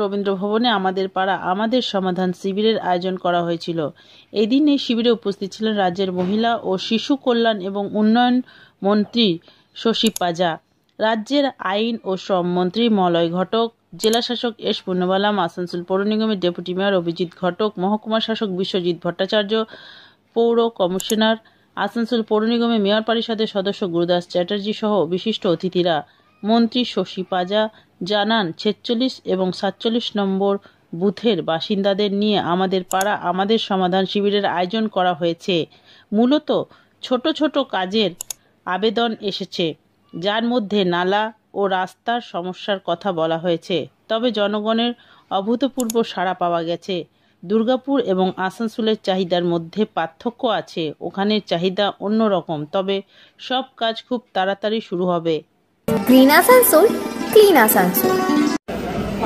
রবীন্দ্র ভবনে আমাদের পাড়া আমাদের সমাধান শিবিরের আয়োজন করা হয়েছিল। এদিন এই শিবিরে উপস্থিত ছিলেন রাজ্যের মহিলা ও শিশু কল্যাণ এবং উন্নয়ন মন্ত্রী শশী পাজা, রাজ্যের আইন ও শ্রম মন্ত্রী মলয় ঘটক, জেলা শাসক এস পুণ্যবালাম, আসানসোল পৌর নিগমের ডেপুটি মেয়র অভিজিৎ ঘটক, মহকুমা শাসক বিশ্বজিৎ ভট্টাচার্য, পৌর কমিশনার, আসানসোল পৌর নিগমের মেয়র পরিষদের সদস্য গুরুদাস চ্যাটার্জি সহ বিশিষ্ট অতিথিরা। মন্ত্রী শশী পাজা জানান, 46 এবং 47 নম্বর বুথের বাসিন্দাদের নিয়ে আমাদের পাড়া আমাদের সমাধান শিবিরের আয়োজন করা হয়েছে। মূলত ছোট ছোট কাজের আবেদন এসেছে, যার মধ্যে নালা ও রাস্তার সমস্যার কথা বলা হয়েছে। তবে জনগণের অভূতপূর্ব সাড়া পাওয়া গেছে। দুর্গাপুর এবং আসানসোলের চাহিদার মধ্যে পার্থক্য আছে, ওখানের চাহিদা অন্যরকম, তবে সব কাজ খুব তাড়াতাড়ি শুরু হবে। Green Asansol, clean Asansol.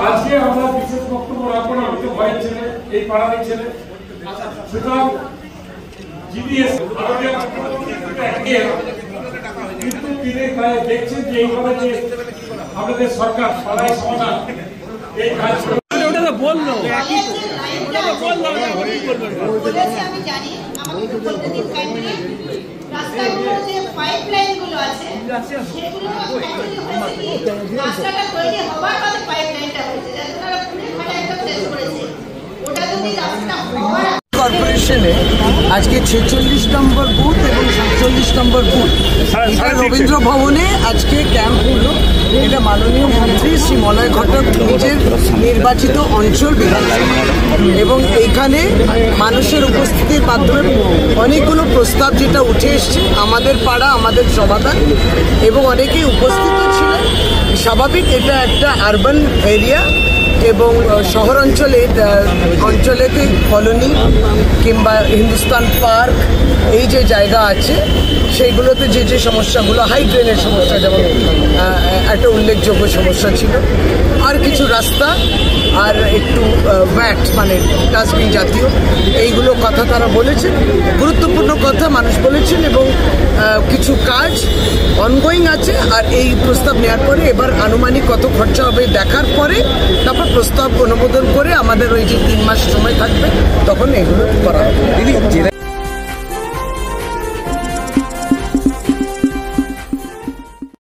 আজকে আমরা বিশেষ বক্তব্য রাখবো না, হয়তো ভয়ের ছেলে, এই পাড়ারই ছেলে। সুতরাং জিপিএস কিন্তু তিনি দেখছেন যে এইভাবে যে আমাদের সরকার পাড়ায় সমাধান এই কাজ ওটা তো বললো আমি জানি আমাকে বলতে দিন কাইন্ডলি রাস্তাগুলো যে পাইপলাইন গুলো আছে সেগুলো রাস্তাটা তৈরি হওয়ার পরে পাইপলাইনটা হয়েছে, যাতে তারা পুরো মানে একটা শেষ করেছে। ওটা যদি রাস্তা হওয়ার কর্পোরেশনে আজকে 46 নম্বর বুথ এবং 47 নম্বর বুথ রবীন্দ্র ভবনে আজকে ক্যাম্প হলো। এটা মাননীয় মন্ত্রী শ্রী মলয় ঘটক নিজের নির্বাচিত অঞ্চল বিধানসভা, এবং এইখানে মানুষের উপস্থিতির মাধ্যমে অনেকগুলো প্রস্তাব যেটা উঠে এসছে আমাদের পাড়া আমাদের সমাধান, এবং অনেকেই উপস্থিত ছিলেন। স্বাভাবিক, এটা একটা আরবান এরিয়া এবং শহর অঞ্চলেতে কলোনি কিংবা হিন্দুস্তান পার্ক এই যে জায়গা আছে সেইগুলোতে যে সমস্যাগুলো, হাই ড্রেনের সমস্যা যেমন একটা উল্লেখযোগ্য সমস্যা ছিল, আর কিছু রাস্তা আর একটু ভ্যাট মানে ডাস্টবিন জাতীয় এইগুলো কথা তারা বলেছেন। গুরুত্বপূর্ণ কথা মানুষ বলেছেন, এবং কিছু কাজ অনগোয়িং আছে। আর এই প্রস্তাব নেওয়ার পরে এবার আনুমানিক কত খরচা হবে দেখার পরে তারপর প্রস্তাব অনুমোদন করে আমাদের ওই যে 3 মাস সময় থাকবে তখন এগুলো করা হবে।